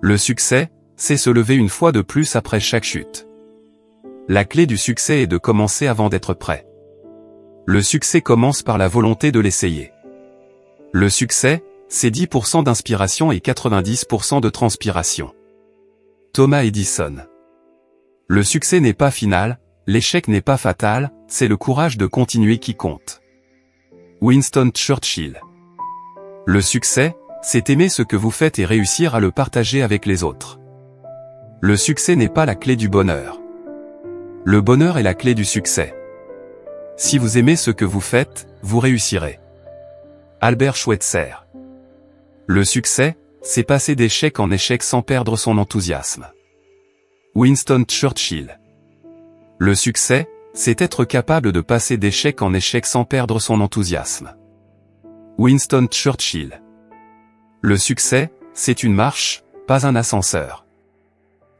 Le succès, c'est se lever une fois de plus après chaque chute. La clé du succès est de commencer avant d'être prêt. Le succès commence par la volonté de l'essayer. Le succès, c'est 10% d'inspiration et 90% de transpiration. Thomas Edison. Le succès n'est pas final, l'échec n'est pas fatal, c'est le courage de continuer qui compte. Winston Churchill. Le succès, c'est aimer ce que vous faites et réussir à le partager avec les autres. Le succès n'est pas la clé du bonheur. Le bonheur est la clé du succès. Si vous aimez ce que vous faites, vous réussirez. Albert Schweitzer. Le succès, c'est passer d'échec en échec sans perdre son enthousiasme. Winston Churchill. Le succès, c'est être capable de passer d'échec en échec sans perdre son enthousiasme. Winston Churchill. Le succès, c'est une marche, pas un ascenseur.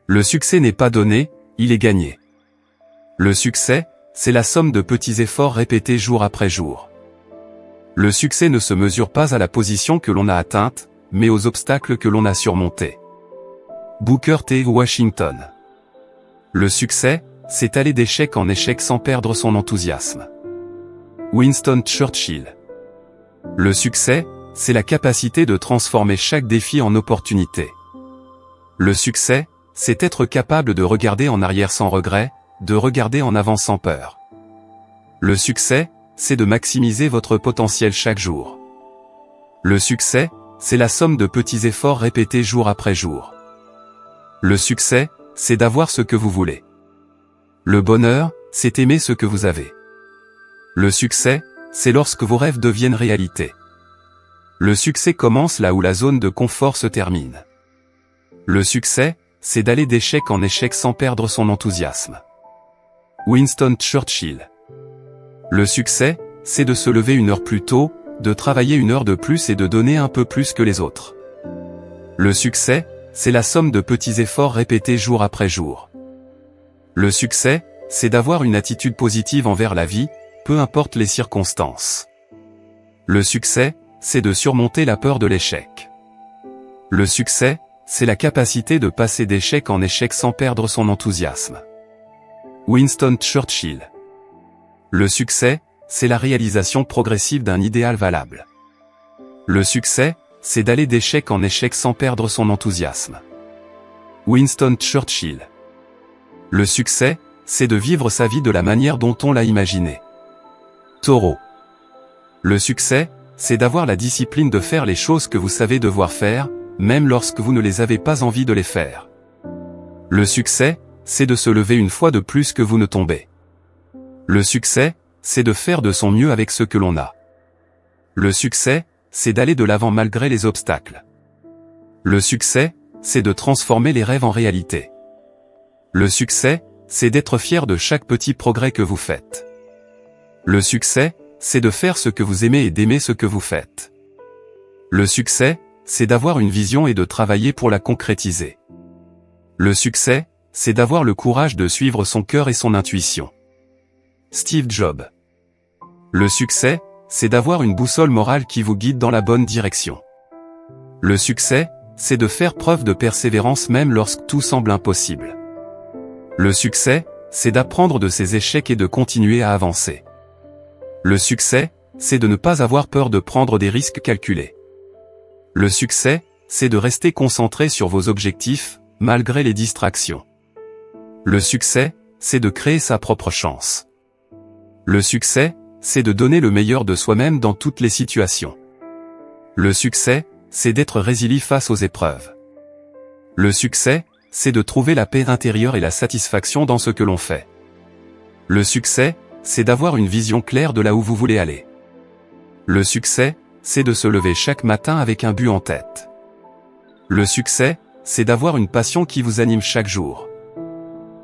Le succès n'est pas donné, il est gagné. Le succès, c'est la somme de petits efforts répétés jour après jour. Le succès ne se mesure pas à la position que l'on a atteinte, mais aux obstacles que l'on a surmontés. Booker T. Washington. Le succès, c'est aller d'échec en échec sans perdre son enthousiasme. Winston Churchill. Le succès, c'est la capacité de transformer chaque défi en opportunité. Le succès, c'est être capable de regarder en arrière sans regret, de regarder en avant sans peur. Le succès, c'est de maximiser votre potentiel chaque jour. Le succès, c'est la somme de petits efforts répétés jour après jour. Le succès, c'est d'avoir ce que vous voulez. Le bonheur, c'est aimer ce que vous avez. Le succès, c'est lorsque vos rêves deviennent réalité. Le succès commence là où la zone de confort se termine. Le succès, c'est d'aller d'échec en échec sans perdre son enthousiasme. Winston Churchill. Le succès, c'est de se lever une heure plus tôt, de travailler une heure de plus et de donner un peu plus que les autres. Le succès, c'est la somme de petits efforts répétés jour après jour. Le succès, c'est d'avoir une attitude positive envers la vie, peu importe les circonstances. Le succès, c'est de surmonter la peur de l'échec. Le succès, c'est la capacité de passer d'échec en échec sans perdre son enthousiasme. Winston Churchill. Le succès, c'est la réalisation progressive d'un idéal valable. Le succès, c'est d'aller d'échec en échec sans perdre son enthousiasme. Winston Churchill. Le succès, c'est de vivre sa vie de la manière dont on l'a imaginé. Taureau. Le succès, c'est d'avoir la discipline de faire les choses que vous savez devoir faire, même lorsque vous ne les avez pas envie de les faire. Le succès, c'est de se lever une fois de plus que vous ne tombez. Le succès, c'est de faire de son mieux avec ce que l'on a. Le succès, c'est d'aller de l'avant malgré les obstacles. Le succès, c'est de transformer les rêves en réalité. Le succès, c'est d'être fier de chaque petit progrès que vous faites. Le succès, c'est de faire ce que vous aimez et d'aimer ce que vous faites. Le succès, c'est d'avoir une vision et de travailler pour la concrétiser. Le succès, c'est d'avoir le courage de suivre son cœur et son intuition. Steve Jobs. Le succès, c'est d'avoir une boussole morale qui vous guide dans la bonne direction. Le succès, c'est de faire preuve de persévérance même lorsque tout semble impossible. Le succès, c'est d'apprendre de ses échecs et de continuer à avancer. Le succès, c'est de ne pas avoir peur de prendre des risques calculés. Le succès, c'est de rester concentré sur vos objectifs, malgré les distractions. Le succès, c'est de créer sa propre chance. Le succès, c'est de donner le meilleur de soi-même dans toutes les situations. Le succès, c'est d'être résilient face aux épreuves. Le succès, c'est de trouver la paix intérieure et la satisfaction dans ce que l'on fait. Le succès, c'est d'avoir une vision claire de là où vous voulez aller. Le succès, c'est de se lever chaque matin avec un but en tête. Le succès, c'est d'avoir une passion qui vous anime chaque jour.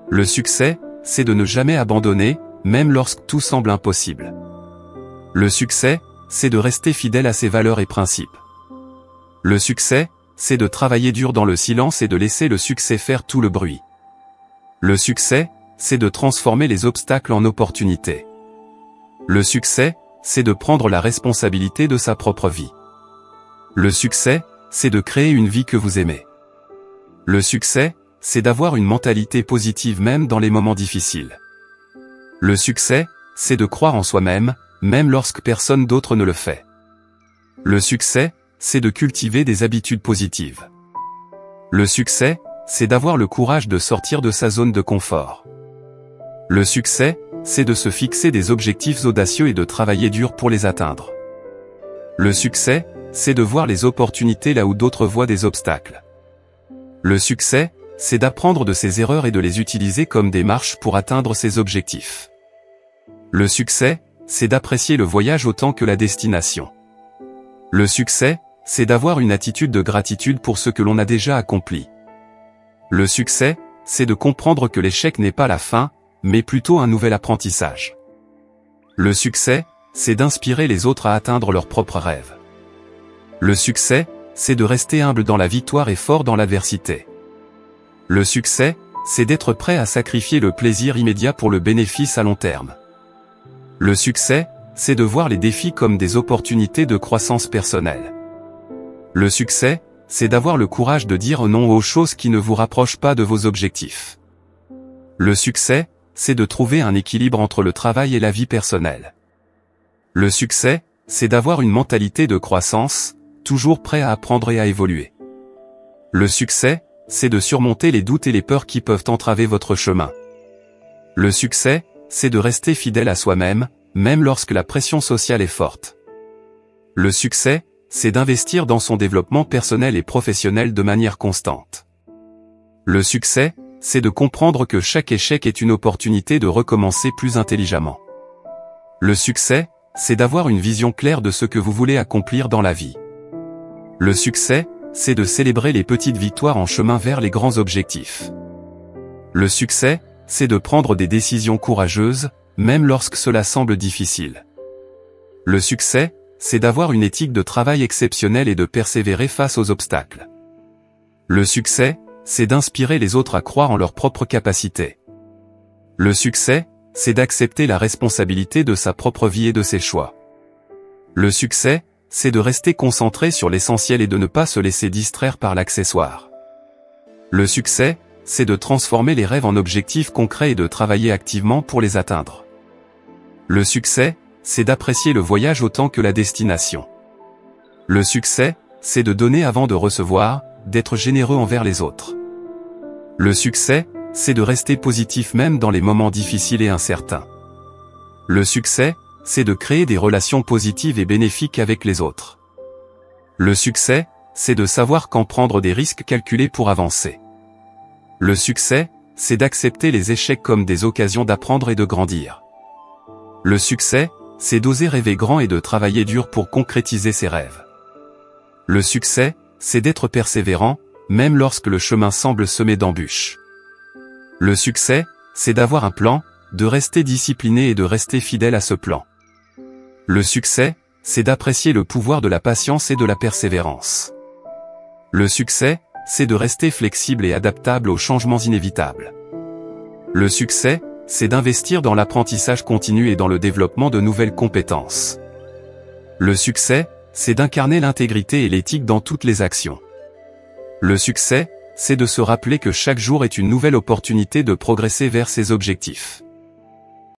Le succès, c'est de ne jamais abandonner, même lorsque tout semble impossible. Le succès, c'est de rester fidèle à ses valeurs et principes. Le succès, c'est de travailler dur dans le silence et de laisser le succès faire tout le bruit. Le succès, c'est de transformer les obstacles en opportunités. Le succès, c'est de prendre la responsabilité de sa propre vie. Le succès, c'est de créer une vie que vous aimez. Le succès, c'est d'avoir une mentalité positive même dans les moments difficiles. Le succès, c'est de croire en soi-même, même lorsque personne d'autre ne le fait. Le succès, c'est de cultiver des habitudes positives. Le succès, c'est d'avoir le courage de sortir de sa zone de confort. Le succès, c'est de se fixer des objectifs audacieux et de travailler dur pour les atteindre. Le succès, c'est de voir les opportunités là où d'autres voient des obstacles. Le succès, c'est d'apprendre de ses erreurs et de les utiliser comme des marches pour atteindre ses objectifs. Le succès, c'est d'apprécier le voyage autant que la destination. Le succès, c'est d'avoir une attitude de gratitude pour ce que l'on a déjà accompli. Le succès, c'est de comprendre que l'échec n'est pas la fin, mais plutôt un nouvel apprentissage. Le succès, c'est d'inspirer les autres à atteindre leurs propres rêves. Le succès, c'est de rester humble dans la victoire et fort dans l'adversité. Le succès, c'est d'être prêt à sacrifier le plaisir immédiat pour le bénéfice à long terme. Le succès, c'est de voir les défis comme des opportunités de croissance personnelle. Le succès, c'est d'avoir le courage de dire non aux choses qui ne vous rapprochent pas de vos objectifs. Le succès, c'est de trouver un équilibre entre le travail et la vie personnelle. Le succès, c'est d'avoir une mentalité de croissance, toujours prêt à apprendre et à évoluer. Le succès, c'est de surmonter les doutes et les peurs qui peuvent entraver votre chemin. Le succès, c'est de rester fidèle à soi-même, même lorsque la pression sociale est forte. Le succès, c'est d'investir dans son développement personnel et professionnel de manière constante. Le succès, c'est de comprendre que chaque échec est une opportunité de recommencer plus intelligemment. Le succès, c'est d'avoir une vision claire de ce que vous voulez accomplir dans la vie. Le succès, c'est de célébrer les petites victoires en chemin vers les grands objectifs. Le succès, c'est de prendre des décisions courageuses, même lorsque cela semble difficile. Le succès, c'est d'avoir une éthique de travail exceptionnelle et de persévérer face aux obstacles. Le succès, c'est d'inspirer les autres à croire en leurs propres capacités. Le succès, c'est d'accepter la responsabilité de sa propre vie et de ses choix. Le succès, c'est de rester concentré sur l'essentiel et de ne pas se laisser distraire par l'accessoire. Le succès, c'est de transformer les rêves en objectifs concrets et de travailler activement pour les atteindre. Le succès, c'est d'apprécier le voyage autant que la destination. Le succès, c'est de donner avant de recevoir, d'être généreux envers les autres. Le succès, c'est de rester positif même dans les moments difficiles et incertains. Le succès, c'est de créer des relations positives et bénéfiques avec les autres. Le succès, c'est de savoir quand prendre des risques calculés pour avancer. Le succès, c'est d'accepter les échecs comme des occasions d'apprendre et de grandir. Le succès, c'est d'oser rêver grand et de travailler dur pour concrétiser ses rêves. Le succès, c'est d'être persévérant, même lorsque le chemin semble semé d'embûches. Le succès, c'est d'avoir un plan, de rester discipliné et de rester fidèle à ce plan. Le succès, c'est d'apprécier le pouvoir de la patience et de la persévérance. Le succès, c'est de rester flexible et adaptable aux changements inévitables. Le succès, c'est d'investir dans l'apprentissage continu et dans le développement de nouvelles compétences. Le succès, c'est d'incarner l'intégrité et l'éthique dans toutes les actions. Le succès, c'est de se rappeler que chaque jour est une nouvelle opportunité de progresser vers ses objectifs.